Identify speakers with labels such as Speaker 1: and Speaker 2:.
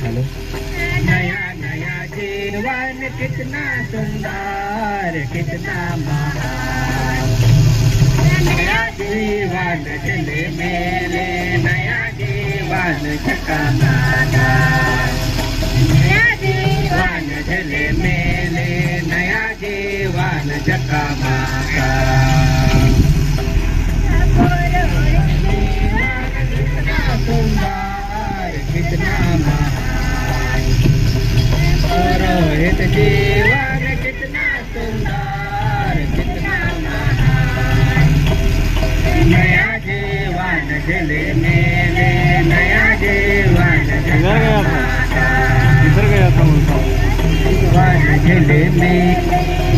Speaker 1: Hello. नया नया जीवन कितना सुंदर, कितना महान, नया जीवन चले मेरे, नया जीवन चकामाका, नया जीवन चले मेरे, नया जीवन चकामाका। सुंदर कितना महान, पुरोहित जीवन कितना सुंदर, कितना महान, नया जीवन चले मेरे, नया जीवन
Speaker 2: इधर गया था उनका
Speaker 1: जीवन चले मेरे।